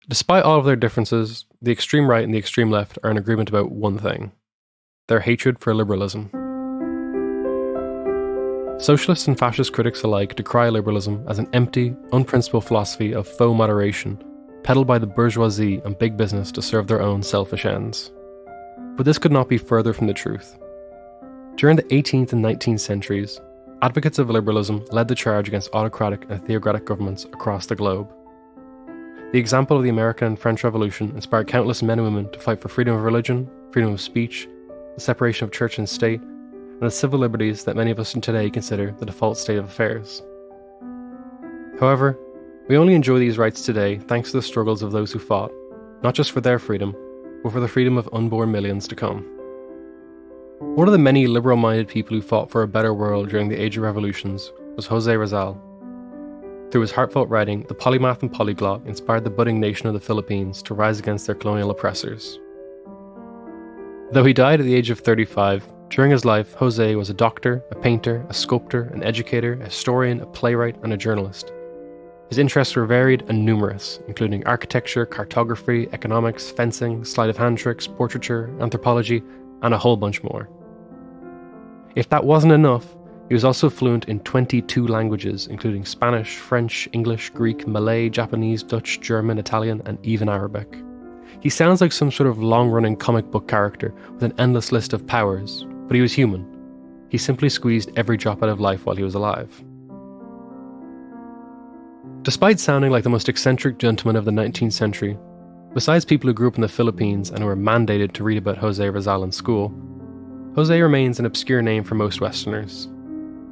Despite all of their differences, the extreme right and the extreme left are in agreement about one thing: their hatred for liberalism. Socialist and fascist critics alike decry liberalism as an empty, unprincipled philosophy of faux moderation, peddled by the bourgeoisie and big business to serve their own selfish ends. But this could not be further from the truth. During the 18th and 19th centuries, advocates of liberalism led the charge against autocratic and theocratic governments across the globe. The example of the American and French Revolution inspired countless men and women to fight for freedom of religion, freedom of speech, the separation of church and state, and the civil liberties that many of us today consider the default state of affairs. However, we only enjoy these rights today thanks to the struggles of those who fought, not just for their freedom, but for the freedom of unborn millions to come. One of the many liberal-minded people who fought for a better world during the Age of Revolutions was José Rizal. Through his heartfelt writing, the polymath and polyglot inspired the budding nation of the Philippines to rise against their colonial oppressors. Though he died at the age of 35, during his life, José was a doctor, a painter, a sculptor, an educator, a historian, a playwright, and a journalist. His interests were varied and numerous, including architecture, cartography, economics, fencing, sleight of hand tricks, portraiture, anthropology, and a whole bunch more. If that wasn't enough, he was also fluent in 22 languages, including Spanish, French, English, Greek, Malay, Japanese, Dutch, German, Italian, and even Arabic. He sounds like some sort of long-running comic book character with an endless list of powers, but he was human. He simply squeezed every drop out of life while he was alive. Despite sounding like the most eccentric gentleman of the 19th century, besides people who grew up in the Philippines and who were mandated to read about José Rizal in school, José remains an obscure name for most Westerners.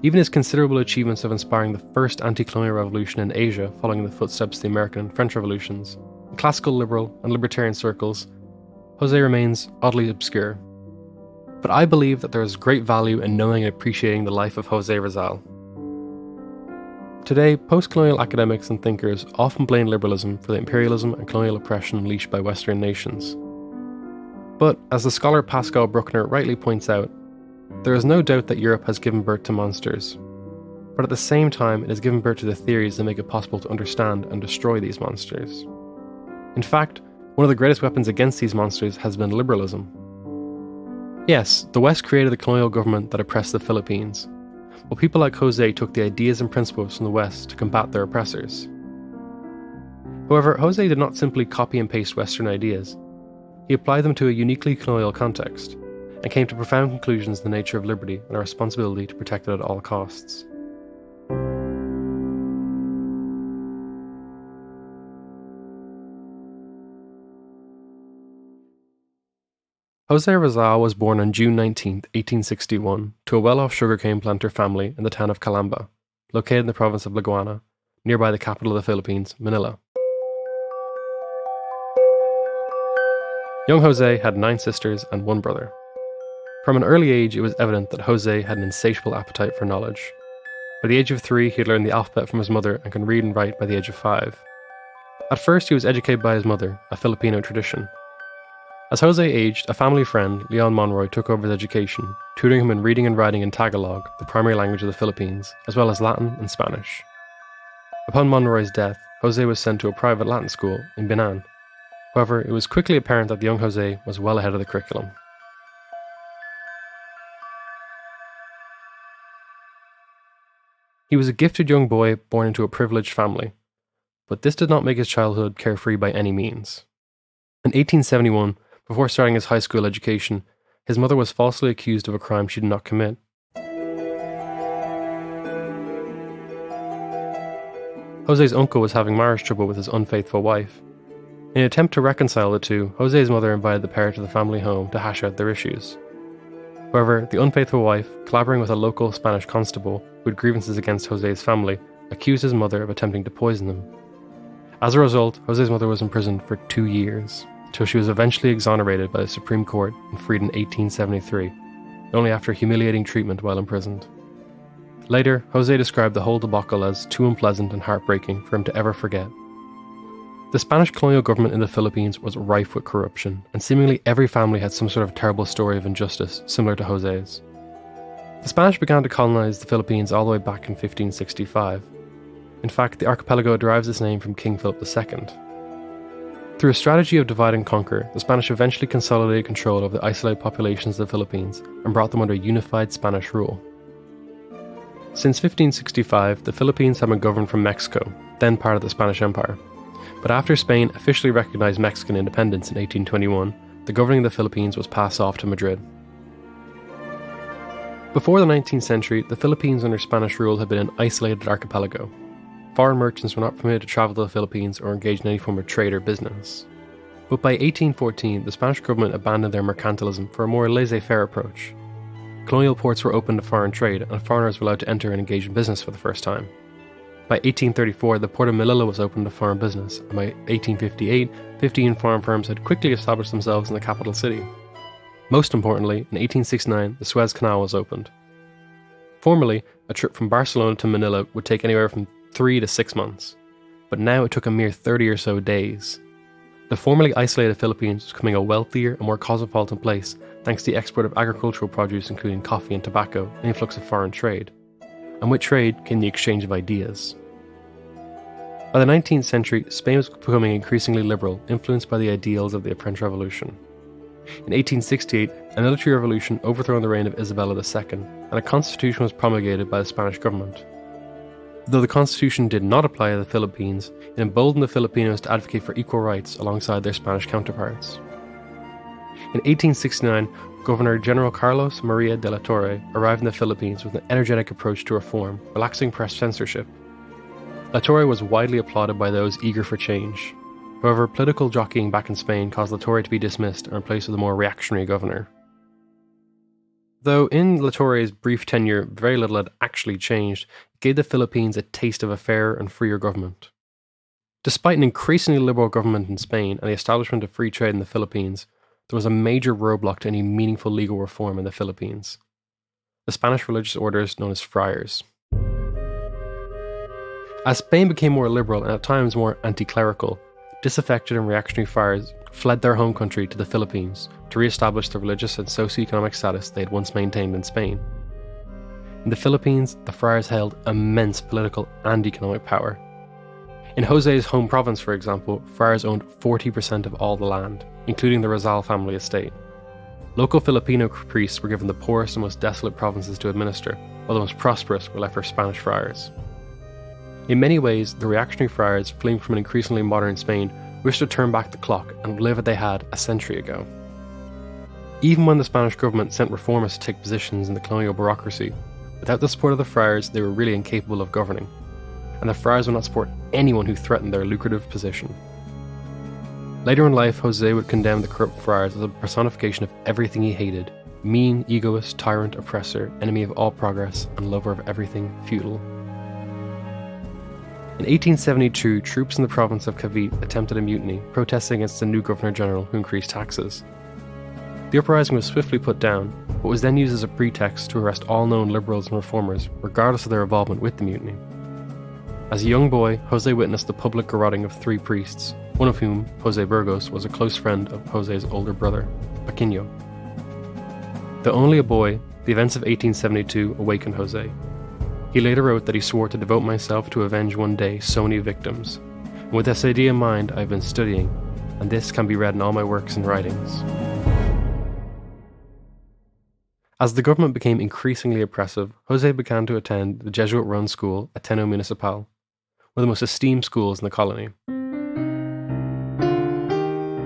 Even his considerable achievements of inspiring the first anti-colonial revolution in Asia following in the footsteps of the American and French revolutions, in classical liberal and libertarian circles, José remains oddly obscure. But I believe that there is great value in knowing and appreciating the life of José Rizal. Today, post-colonial academics and thinkers often blame liberalism for the imperialism and colonial oppression unleashed by Western nations. But, as the scholar Pascal Bruckner rightly points out, there is no doubt that Europe has given birth to monsters. But at the same time, it has given birth to the theories that make it possible to understand and destroy these monsters. In fact, one of the greatest weapons against these monsters has been liberalism. Yes, the West created the colonial government that oppressed the Philippines, but people like José took the ideas and principles from the West to combat their oppressors. However, José did not simply copy and paste Western ideas. He applied them to a uniquely colonial context, and came to profound conclusions in the nature of liberty and our responsibility to protect it at all costs. José Rizal was born on June 19, 1861, to a well-off sugarcane planter family in the town of Calamba, located in the province of Laguana, nearby the capital of the Philippines, Manila. Young José had 9 sisters and 1 brother. From an early age, it was evident that José had an insatiable appetite for knowledge. By the age of 3, he had learned the alphabet from his mother and could read and write by the age of 5. At first, he was educated by his mother, a Filipino tradition. As José aged, a family friend, Leon Monroy, took over his education, tutoring him in reading and writing in Tagalog, the primary language of the Philippines, as well as Latin and Spanish. Upon Monroy's death, José was sent to a private Latin school in Binan. However, it was quickly apparent that the young José was well ahead of the curriculum. He was a gifted young boy born into a privileged family, but this did not make his childhood carefree by any means. In 1871, before starting his high school education, his mother was falsely accused of a crime she did not commit. José's uncle was having marriage trouble with his unfaithful wife. In an attempt to reconcile the two, José's mother invited the pair to the family home to hash out their issues. However, the unfaithful wife, collaborating with a local Spanish constable who had grievances against José's family, accused his mother of attempting to poison them. As a result, José's mother was imprisoned for 2 years, till she was eventually exonerated by the Supreme Court and freed in 1873, only after humiliating treatment while imprisoned. Later, José described the whole debacle as too unpleasant and heartbreaking for him to ever forget. The Spanish colonial government in the Philippines was rife with corruption, and seemingly every family had some sort of terrible story of injustice, similar to José's. The Spanish began to colonize the Philippines all the way back in 1565. In fact, the archipelago derives its name from King Philip II. Through a strategy of divide and conquer, the Spanish eventually consolidated control of the isolated populations of the Philippines and brought them under unified Spanish rule. Since 1565, the Philippines had been governed from Mexico, then part of the Spanish Empire. But after Spain officially recognized Mexican independence in 1821, the governing of the Philippines was passed off to Madrid. Before the 19th century, the Philippines under Spanish rule had been an isolated archipelago. Foreign merchants were not permitted to travel to the Philippines or engage in any form of trade or business. But by 1814, the Spanish government abandoned their mercantilism for a more laissez-faire approach. Colonial ports were open to foreign trade, and foreigners were allowed to enter and engage in business for the first time. By 1834, the port of Manila was open to foreign business, and by 1858, 15 foreign firms had quickly established themselves in the capital city. Most importantly, in 1869, the Suez Canal was opened. Formerly, a trip from Barcelona to Manila would take anywhere from 3 to 6 months, but now it took a mere 30 or so days. The formerly isolated Philippines was becoming a wealthier and more cosmopolitan place thanks to the export of agricultural produce including coffee and tobacco and the influx of foreign trade. And with trade came the exchange of ideas. By the 19th century, Spain was becoming increasingly liberal, influenced by the ideals of the French Revolution. In 1868, a military revolution overthrew the reign of Isabella II, and a constitution was promulgated by the Spanish government. Though the constitution did not apply to the Philippines, it emboldened the Filipinos to advocate for equal rights alongside their Spanish counterparts. In 1869, Governor General Carlos Maria de la Torre arrived in the Philippines with an energetic approach to reform, relaxing press censorship. La Torre was widely applauded by those eager for change. However, political jockeying back in Spain caused La Torre to be dismissed and replaced with a more reactionary governor. Though in La Torre's brief tenure very little had actually changed, it gave the Philippines a taste of a fairer and freer government. Despite an increasingly liberal government in Spain and the establishment of free trade in the Philippines, there was a major roadblock to any meaningful legal reform in the Philippines: the Spanish religious orders known as friars. As Spain became more liberal and at times more anti-clerical, disaffected and reactionary friars fled their home country to the Philippines to re-establish the religious and socio-economic status they had once maintained in Spain. In the Philippines, the friars held immense political and economic power. In José's home province, for example, friars owned 40% of all the land, including the Rizal family estate. Local Filipino priests were given the poorest and most desolate provinces to administer, while the most prosperous were left for Spanish friars. In many ways, the reactionary friars, fleeing from an increasingly modern Spain, wished to turn back the clock and live what they had a century ago. Even when the Spanish government sent reformers to take positions in the colonial bureaucracy, without the support of the friars, they were really incapable of governing, and the friars would not support anyone who threatened their lucrative position. Later in life, José would condemn the corrupt friars as a personification of everything he hated: mean, egoist, tyrant, oppressor, enemy of all progress, and lover of everything feudal. In 1872, troops in the province of Cavite attempted a mutiny, protesting against the new Governor-General who increased taxes. The uprising was swiftly put down, but was then used as a pretext to arrest all known liberals and reformers, regardless of their involvement with the mutiny. As a young boy, José witnessed the public garroting of 3 priests, one of whom, José Burgos, was a close friend of José's older brother, Paquino. Though only a boy, the events of 1872 awakened José. He later wrote that he swore to devote myself to avenge one day so many victims. And with this idea in mind, I have been studying, and this can be read in all my works and writings. As the government became increasingly oppressive, José began to attend the Jesuit-run school at Ateneo Municipal, one of the most esteemed schools in the colony.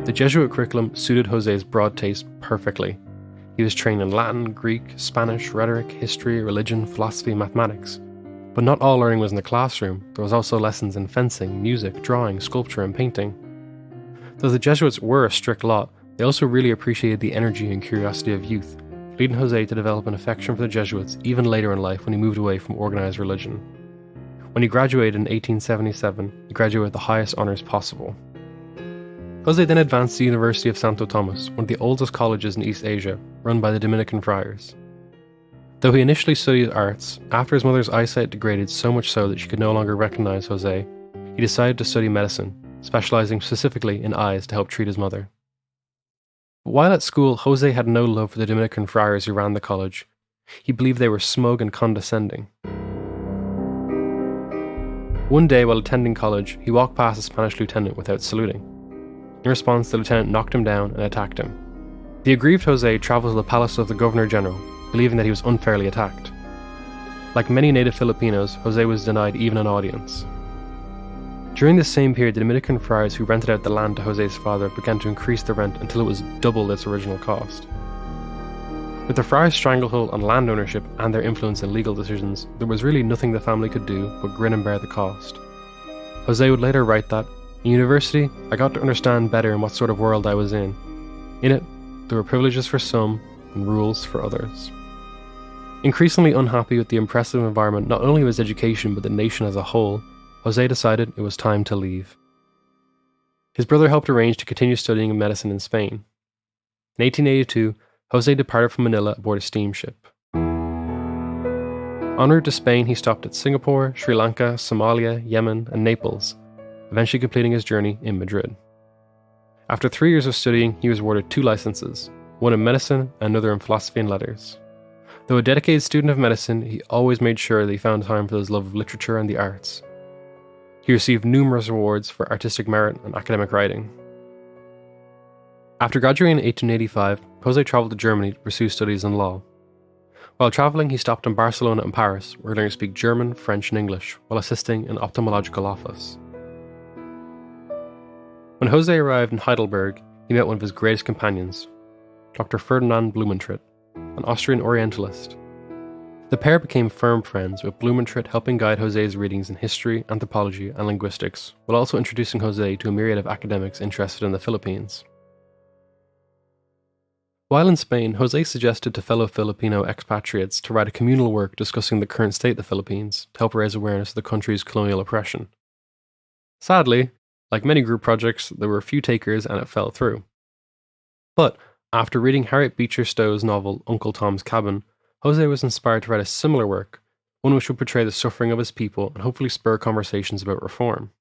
The Jesuit curriculum suited José's broad taste perfectly. He was trained in Latin, Greek, Spanish, rhetoric, history, religion, philosophy, and mathematics. But not all learning was in the classroom. There was also lessons in fencing, music, drawing, sculpture, and painting. Though the Jesuits were a strict lot, they also really appreciated the energy and curiosity of youth, leading José to develop an affection for the Jesuits even later in life when he moved away from organized religion. When he graduated in 1877, he graduated with the highest honors possible. José then advanced to the University of Santo Tomas, one of the oldest colleges in East Asia, run by the Dominican friars. Though he initially studied arts, after his mother's eyesight degraded so much so that she could no longer recognize José, he decided to study medicine, specializing specifically in eyes to help treat his mother. But while at school, José had no love for the Dominican friars who ran the college. He believed they were smug and condescending. One day while attending college, he walked past a Spanish lieutenant without saluting. In response, the lieutenant knocked him down and attacked him. The aggrieved José traveled to the palace of the Governor General, believing that he was unfairly attacked. Like many native Filipinos, José was denied even an audience. During this same period, the Dominican friars who rented out the land to José's father began to increase the rent until it was double its original cost. With the friars' stranglehold on land ownership and their influence in legal decisions, there was really nothing the family could do but grin and bear the cost. José would later write that, "In university, I got to understand better in what sort of world I was in. In it, there were privileges for some and rules for others." Increasingly unhappy with the impressive environment not only of his education but the nation as a whole, José decided it was time to leave. His brother helped arrange to continue studying medicine in Spain. In 1882, José departed from Manila aboard a steamship. En route to Spain, he stopped at Singapore, Sri Lanka, Somalia, Yemen, and Naples, eventually completing his journey in Madrid. After 3 years of studying, he was awarded 2 licenses, one in medicine and another in philosophy and letters. Though a dedicated student of medicine, he always made sure that he found time for his love of literature and the arts. He received numerous awards for artistic merit and academic writing. After graduating in 1885, José travelled to Germany to pursue studies in law. While travelling, he stopped in Barcelona and Paris, where he learned to speak German, French, and English, while assisting in an ophthalmological office. When José arrived in Heidelberg, he met one of his greatest companions, Dr. Ferdinand Blumentritt, an Austrian Orientalist. The pair became firm friends, with Blumentritt helping guide José's readings in history, anthropology, and linguistics, while also introducing José to a myriad of academics interested in the Philippines. While in Spain, José suggested to fellow Filipino expatriates to write a communal work discussing the current state of the Philippines to help raise awareness of the country's colonial oppression. Sadly, like many group projects, there were a few takers and it fell through. But after reading Harriet Beecher Stowe's novel Uncle Tom's Cabin, José was inspired to write a similar work, one which would portray the suffering of his people and hopefully spur conversations about reform.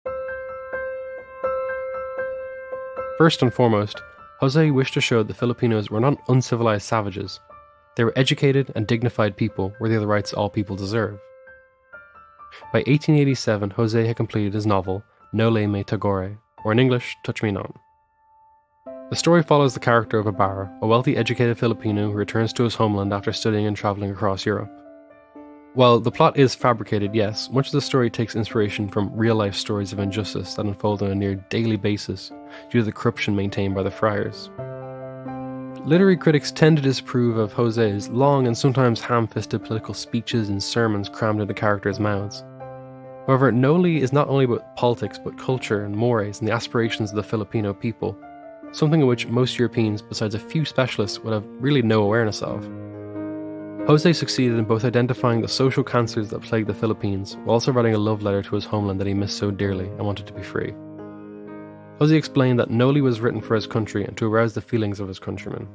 First and foremost, José wished to show that the Filipinos were not uncivilized savages. They were educated and dignified people worthy of the rights all people deserve. By 1887, José had completed his novel Nole Me Tagore, or in English, Touch Me Not. The story follows the character of Ibarra, a wealthy educated Filipino who returns to his homeland after studying and travelling across Europe. While the plot is fabricated, yes, much of the story takes inspiration from real-life stories of injustice that unfold on a near daily basis due to the corruption maintained by the friars. Literary critics tend to disapprove of José's long and sometimes ham-fisted political speeches and sermons crammed into characters' mouths. However, Nole is not only about politics but culture and mores and the aspirations of the Filipino people, something of which most Europeans, besides a few specialists, would have really no awareness of. José succeeded in both identifying the social cancers that plagued the Philippines, while also writing a love letter to his homeland that he missed so dearly and wanted to be free. José explained that Nole was written for his country and to arouse the feelings of his countrymen.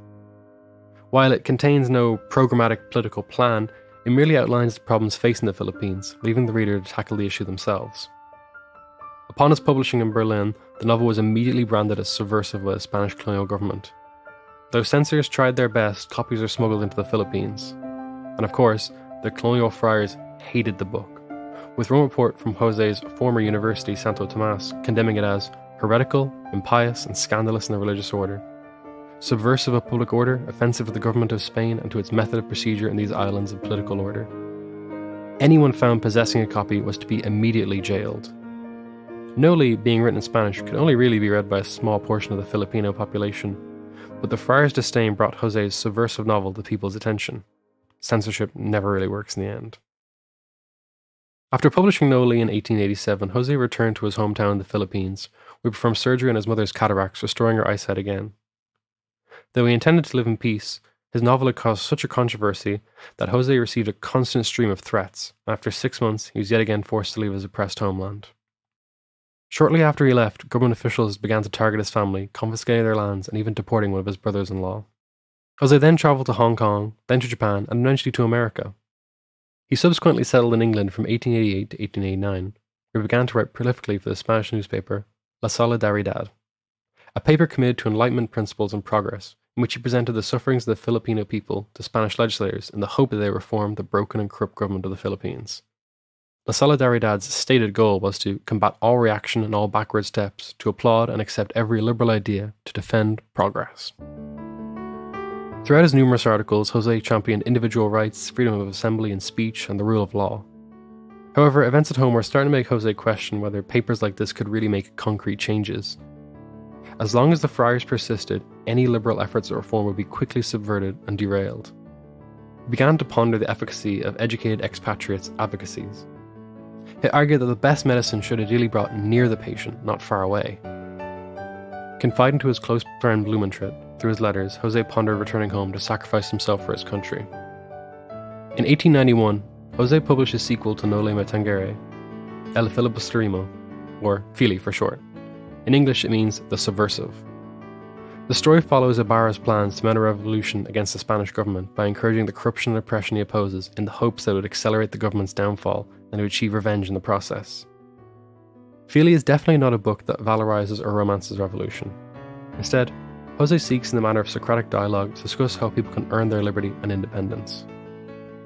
While it contains no programmatic political plan, it merely outlines the problems facing the Philippines, leaving the reader to tackle the issue themselves. Upon its publishing in Berlin, the novel was immediately branded as subversive by the Spanish colonial government. Though censors tried their best, copies were smuggled into the Philippines. And of course, the colonial friars hated the book, with one report from José's former university, Santo Tomas, condemning it as heretical, impious, and scandalous in the religious order, subversive of public order, offensive to the government of Spain and to its method of procedure in these islands of political order. Anyone found possessing a copy was to be immediately jailed. Nole, being written in Spanish, could only really be read by a small portion of the Filipino population, but the friars' disdain brought José's subversive novel to people's attention. Censorship never really works in the end. After publishing Nole in 1887, José returned to his hometown in the Philippines, where he performed surgery on his mother's cataracts, restoring her eyesight again. Though he intended to live in peace, his novel had caused such a controversy that José received a constant stream of threats, and after 6 months, he was yet again forced to leave his oppressed homeland. Shortly after he left, government officials began to target his family, confiscating their lands and even deporting one of his brothers-in-law. José then travelled to Hong Kong, then to Japan, and eventually to America. He subsequently settled in England from 1888 to 1889, where he began to write prolifically for the Spanish newspaper La Solidaridad, a paper committed to Enlightenment principles and progress, in which he presented the sufferings of the Filipino people to Spanish legislators in the hope that they reform the broken and corrupt government of the Philippines. La Solidaridad's stated goal was to combat all reaction and all backward steps, to applaud and accept every liberal idea, to defend progress. Throughout his numerous articles, José championed individual rights, freedom of assembly and speech, and the rule of law. However, events at home were starting to make José question whether papers like this could really make concrete changes. As long as the friars persisted, any liberal efforts at reform would be quickly subverted and derailed. He began to ponder the efficacy of educated expatriates' advocacies. He argued that the best medicine should ideally be brought near the patient, not far away. Confiding to his close friend Blumentritt through his letters, José pondered returning home to sacrifice himself for his country. In 1891, José published his sequel to Noli Me Tangere, El Filibusterimo, or Fili for short. In English it means the subversive. The story follows Ibarra's plans to mount a revolution against the Spanish government by encouraging the corruption and oppression he opposes in the hopes that it would accelerate the government's downfall and to achieve revenge in the process. Fili is definitely not a book that valorizes or romances revolution. Instead, José seeks in the manner of Socratic dialogue to discuss how people can earn their liberty and independence.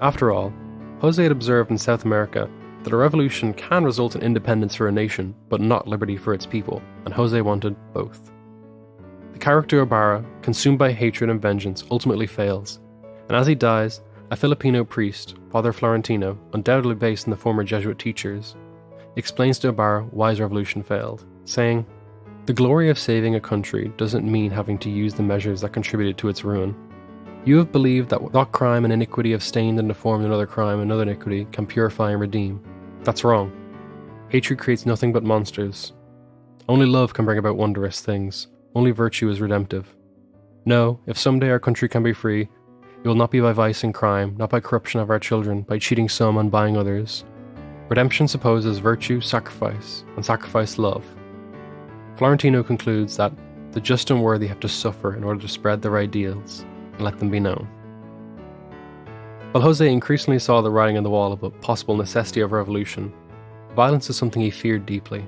After all, José had observed in South America that a revolution can result in independence for a nation, but not liberty for its people, and José wanted both. The character Ibarra, consumed by hatred and vengeance, ultimately fails, and as he dies, a Filipino priest, Father Florentino, undoubtedly based on the former Jesuit teachers, explains to Ibarra why his revolution failed, saying, "The glory of saving a country doesn't mean having to use the measures that contributed to its ruin. You have believed that what crime and iniquity have stained and deformed another crime and another iniquity can purify and redeem. That's wrong. Hatred creates nothing but monsters. Only love can bring about wondrous things. Only virtue is redemptive. No, if someday our country can be free, it will not be by vice and crime, not by corruption of our children, by cheating some and buying others. Redemption supposes virtue, sacrifice, and sacrifice love." Florentino concludes that the just and worthy have to suffer in order to spread their ideals and let them be known. While José increasingly saw the writing on the wall of a possible necessity of revolution, violence is something he feared deeply.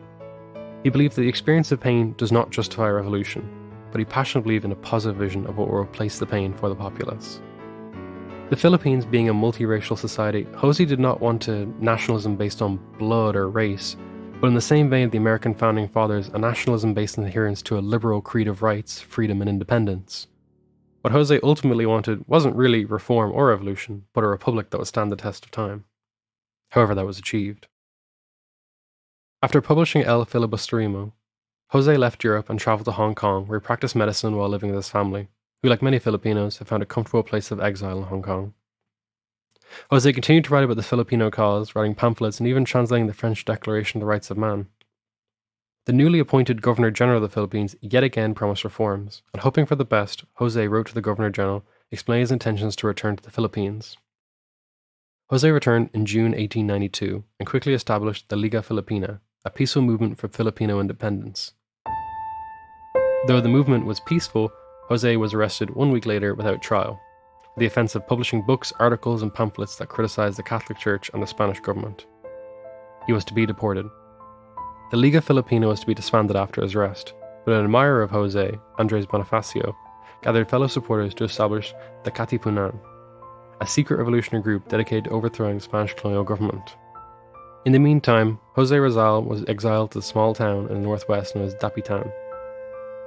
He believed that the experience of pain does not justify a revolution, but he passionately believed in a positive vision of what will replace the pain for the populace. The Philippines being a multiracial society, José did not want a nationalism based on blood or race, but in the same vein of the American founding fathers, a nationalism based on adherence to a liberal creed of rights, freedom, and independence. What José ultimately wanted wasn't really reform or revolution, but a republic that would stand the test of time. However, that was achieved. After publishing El Filibusterimo, José left Europe and travelled to Hong Kong, where he practiced medicine while living with his family, who, like many Filipinos, had found a comfortable place of exile in Hong Kong. José continued to write about the Filipino cause, writing pamphlets and even translating the French Declaration of the Rights of Man. The newly appointed Governor General of the Philippines yet again promised reforms, and hoping for the best, José wrote to the Governor General explaining his intentions to return to the Philippines. José returned in June 1892 and quickly established the Liga Filipina, a peaceful movement for Filipino independence. Though the movement was peaceful, José was arrested 1 week later without trial, for the offence of publishing books, articles, and pamphlets that criticised the Catholic Church and the Spanish government. He was to be deported. The Liga Filipina was to be disbanded after his arrest, but an admirer of José, Andrés Bonifacio, gathered fellow supporters to establish the Katipunan, a secret revolutionary group dedicated to overthrowing the Spanish colonial government. In the meantime, José Rizal was exiled to a small town in the northwest known as Dapitan.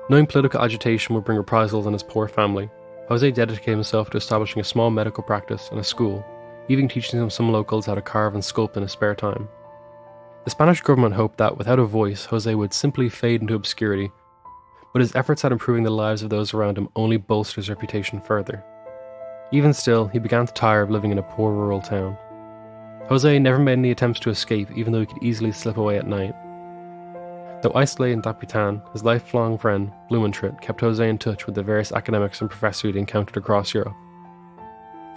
Knowing political agitation would bring reprisals on his poor family, José dedicated himself to establishing a small medical practice and a school, even teaching some locals how to carve and sculpt in his spare time. The Spanish government hoped that, without a voice, José would simply fade into obscurity, but his efforts at improving the lives of those around him only bolstered his reputation further. Even still, he began to tire of living in a poor rural town. José never made any attempts to escape, even though he could easily slip away at night. Though isolated in Dapitan, his lifelong friend, Blumentritt, kept José in touch with the various academics and professors he'd encountered across Europe.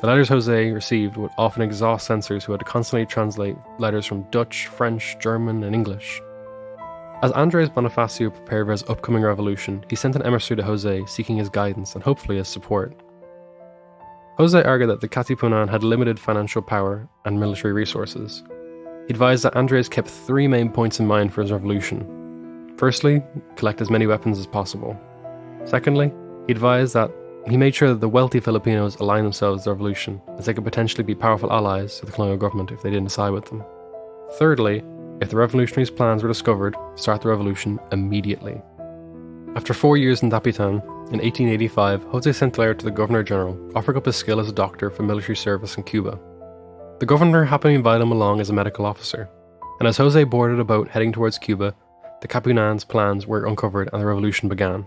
The letters José received would often exhaust censors who had to constantly translate letters from Dutch, French, German, and English. As Andrés Bonifacio prepared for his upcoming revolution, he sent an emissary to José seeking his guidance and hopefully his support. José argued that the Katipunan had limited financial power and military resources. He advised that Andrés kept 3 main points in mind for his revolution. Firstly, collect as many weapons as possible. Secondly, he advised that he made sure that the wealthy Filipinos aligned themselves with the revolution, as they could potentially be powerful allies to the colonial government if they didn't side with them. Thirdly, if the revolutionaries' plans were discovered, start the revolution immediately. After 4 years in Dapitan, in 1885, José sent a letter to the Governor-General, offering up his skill as a doctor for military service in Cuba. The governor happened to invite him along as a medical officer, and as José boarded a boat heading towards Cuba, the Capunans' plans were uncovered and the revolution began.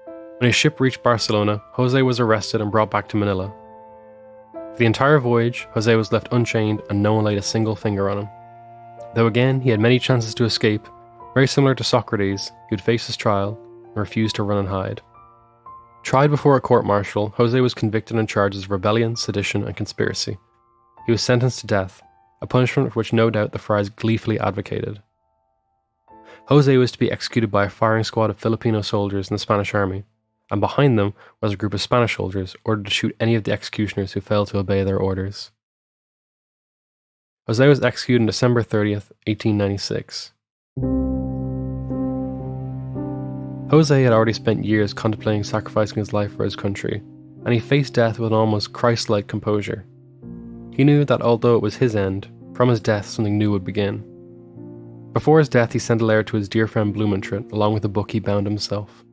When his ship reached Barcelona, José was arrested and brought back to Manila. For the entire voyage, José was left unchained and no one laid a single finger on him. Though again, he had many chances to escape, very similar to Socrates, who had faced his trial and refused to run and hide. Tried before a court-martial, José was convicted on charges of rebellion, sedition, and conspiracy. He was sentenced to death, a punishment for which no doubt the friars gleefully advocated. José was to be executed by a firing squad of Filipino soldiers in the Spanish army, and behind them was a group of Spanish soldiers ordered to shoot any of the executioners who failed to obey their orders. José was executed on December 30th, 1896. José had already spent years contemplating sacrificing his life for his country, and he faced death with an almost Christ-like composure. He knew that although it was his end, from his death something new would begin. Before his death, he sent a letter to his dear friend Blumentritt, along with a book he bound himself.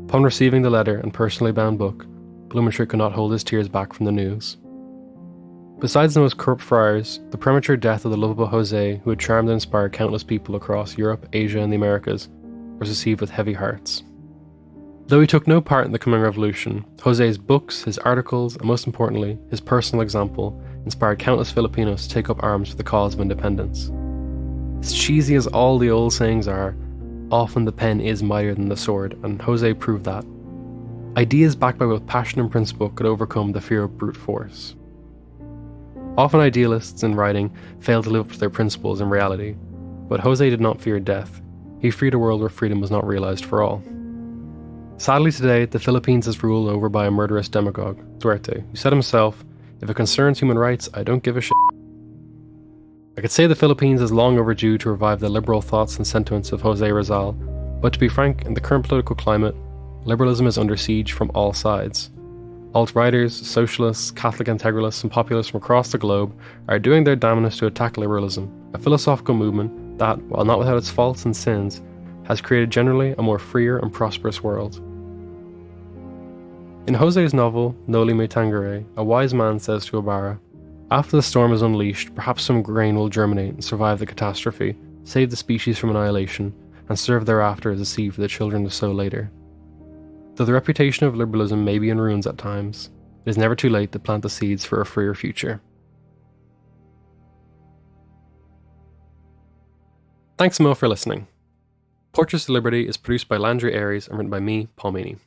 Upon receiving the letter and personally bound book, Blumentritt could not hold his tears back from the news. Besides the most corrupt friars, the premature death of the lovable José, who had charmed and inspired countless people across Europe, Asia, and the Americas, was received with heavy hearts. Though he took no part in the coming revolution, José's books, his articles, and most importantly, his personal example, inspired countless Filipinos to take up arms for the cause of independence. As cheesy as all the old sayings are, often the pen is mightier than the sword, and José proved that. Ideas backed by both passion and principle could overcome the fear of brute force. Often idealists in writing fail to live up to their principles in reality, but José did not fear death. He freed a world where freedom was not realized for all. Sadly today, the Philippines is ruled over by a murderous demagogue, Duterte, who said himself, "If it concerns human rights, I don't give a shit." I could say the Philippines is long overdue to revive the liberal thoughts and sentiments of José Rizal, but to be frank, in the current political climate, liberalism is under siege from all sides. Alt-righters, socialists, Catholic integralists, and populists from across the globe are doing their damnedest to attack liberalism, a philosophical movement that, while not without its faults and sins, has created generally a more freer and prosperous world. In José's novel, Noli Me Tangere, a wise man says to Ibarra, "After the storm is unleashed, perhaps some grain will germinate and survive the catastrophe, save the species from annihilation, and serve thereafter as a seed for the children to sow later." Though the reputation of liberalism may be in ruins at times, it is never too late to plant the seeds for a freer future. Thanks a mil for listening. Portraits of Liberty is produced by Landry Aries and written by me, Paul Meany.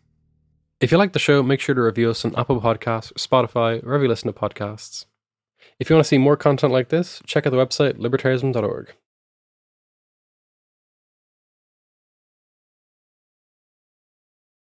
If you like the show, make sure to review us on Apple Podcasts, or Spotify, or wherever you listen to podcasts. If you want to see more content like this, check out the website libertarianism.org.